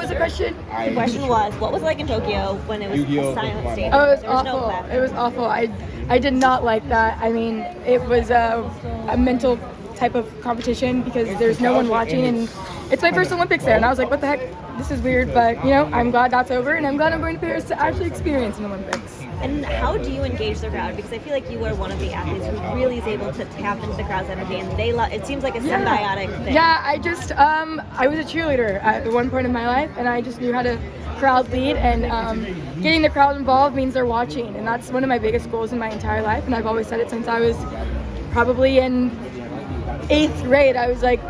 was the question? The question was, what was it like in Tokyo when it was a silent stadium? Oh, it was There was no awful. clapping. It was awful. I did not like that. I mean, it was a mental type of competition because there's no one watching, and it's my first Olympics there, and I was like, what the heck? This is weird, but I'm glad that's over, and I'm glad I'm going to Paris to actually experience an Olympics. And how do you engage the crowd? Because I feel like you are one of the athletes who really is able to tap into the crowd's energy, and it seems like a symbiotic thing. Yeah, I just, I was a cheerleader at one point in my life, and I just knew how to crowd lead, and getting the crowd involved means they're watching, and that's one of my biggest goals in my entire life, and I've always said it since I was probably in 8th grade. I was like,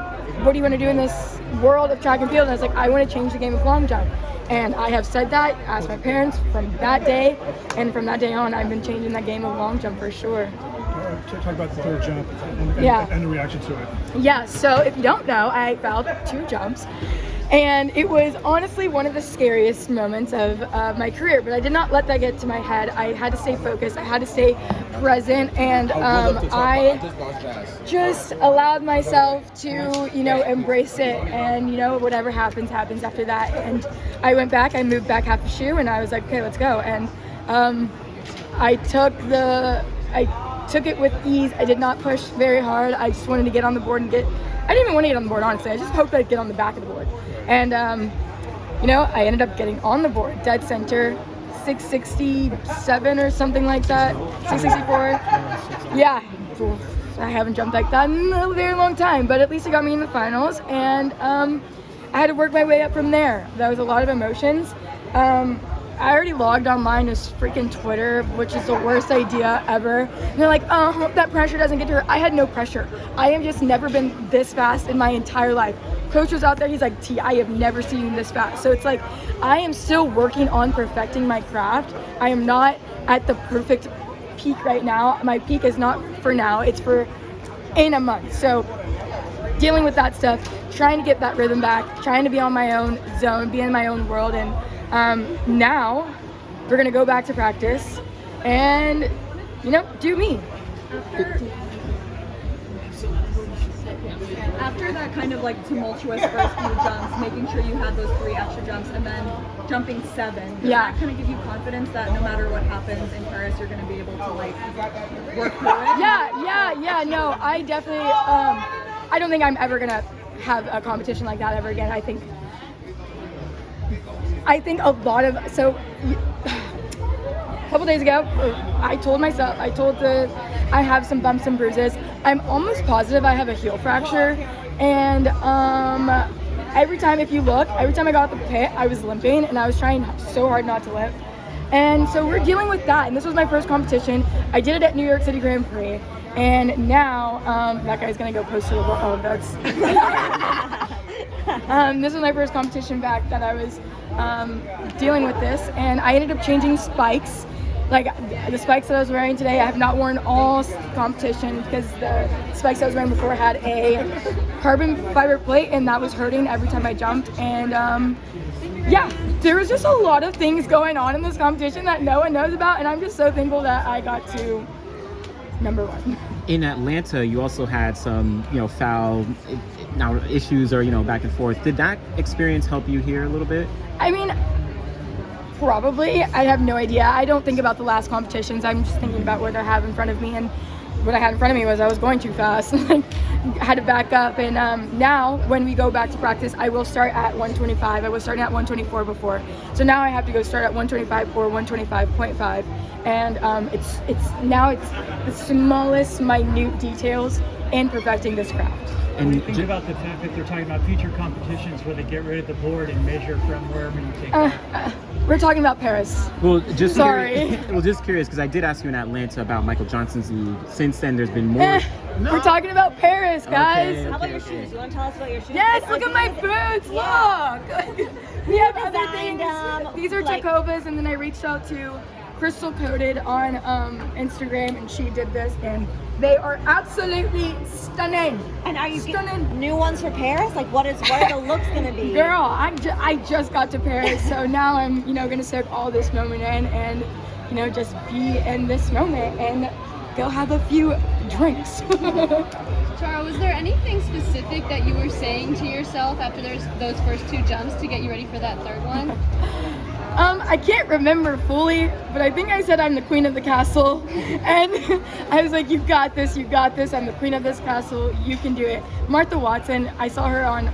what do you want to do in this world of track and field? And I was like, I want to change the game of long jump. And I have said that, asked my parents from that day, and from that day on, I've been changing that game of long jump for sure. Talk about the third jump and the reaction to it. Yeah, so if you don't know, I failed 2 jumps. And it was honestly one of the scariest moments of my career, but I did not let that get to my head. I had to stay focused, I had to stay present, and I just allowed myself to, embrace it, and, whatever happens, happens after that. And I went back, I moved back half a shoe, and I was like, okay, let's go. And I took it with ease. I did not push very hard. I just wanted to get on the board and I didn't even want to get on the board, honestly. I just hoped I'd get on the back of the board. And, I ended up getting on the board, dead center, 667 or something like that, 664. Yeah, I haven't jumped like that in a very long time, but at least it got me in the finals. And I had to work my way up from there. That was a lot of emotions. I already logged online to freaking Twitter, which is the worst idea ever. And they're like, oh, hope that pressure doesn't get to her. I had no pressure. I have just never been this fast in my entire life. Coach was out there, he's like, T, I have never seen you this fast. So it's like, I am still working on perfecting my craft. I am not at the perfect peak right now. My peak is not for now, it's for in a month. So dealing with that stuff, trying to get that rhythm back, trying to be on my own zone, be in my own world. And now we're gonna go back to practice and, do me. After that kind of like tumultuous first few jumps, making sure you had those 3 extra jumps and then jumping 7, does that kind of give you confidence that no matter what happens in Paris, you're gonna be able to like work through it? Yeah, no, I definitely, I don't think I'm ever gonna have a competition like that ever again. I think a lot of, a couple days ago, I have some bumps and bruises. I'm almost positive I have a heel fracture, and every time I got out the pit, I was limping, and I was trying so hard not to limp. And so we're dealing with that, and this was my first competition. I did it at New York City Grand Prix, and now, that guy's gonna go post to the wall. Oh, that's... this was my first competition back that I was dealing with this, and I ended up changing spikes. Like the spikes that I was wearing today, I have not worn all competition because the spikes I was wearing before had a carbon fiber plate, and that was hurting every time I jumped. And there was just a lot of things going on in this competition that no one knows about, and I'm just so thankful that I got to number 1. In Atlanta, you also had some, foul issues or, back and forth. Did that experience help you here a little bit? I mean, probably. I have no idea. I don't think about the last competitions. I'm just thinking about what I have in front of me, and what I had in front of me was I was going too fast. I had to back up, and now when we go back to practice, I will start at 125. I was starting at 124 before, so now I have to go start at 125 or 125.5, and it's the smallest minute details in perfecting this craft. And think about the fact that they're talking about future competitions where they get rid of the board and measure from wherever you take it. We're talking about Paris. Well, just sorry. Just curious because I did ask you in Atlanta about Michael Johnson's lead. Since then, there's been more. We're talking about Paris, guys. How about your shoes? You want to tell us about your shoes? Yes, look at my boots. Yeah. Look. We have other things. These are Tacovas, and then I reached out to Crystal Coated on Instagram, and she did this, and they are absolutely stunning. And are you getting new ones for Paris? Like, what are the looks gonna be? Girl, I just got to Paris, so now I'm gonna soak all this moment in, and just be in this moment and go have a few drinks. Chara, was there anything specific that you were saying to yourself after those first 2 jumps to get you ready for that third one? I can't remember fully, but I think I said I'm the queen of the castle, and I was like, you got this, I'm the queen of this castle, you can do it. Martha Watson, I saw her on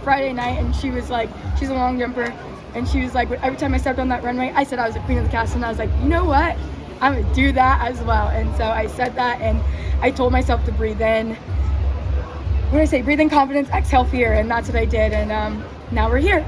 Friday night, and she was like, she's a long jumper, and she was like, every time I stepped on that runway, I said I was the queen of the castle, and I was like, you know what, I'm gonna do that as well. And so I said that, and I told myself to breathe in, what did I say, breathe in confidence, exhale fear, and that's what I did, and now we're here.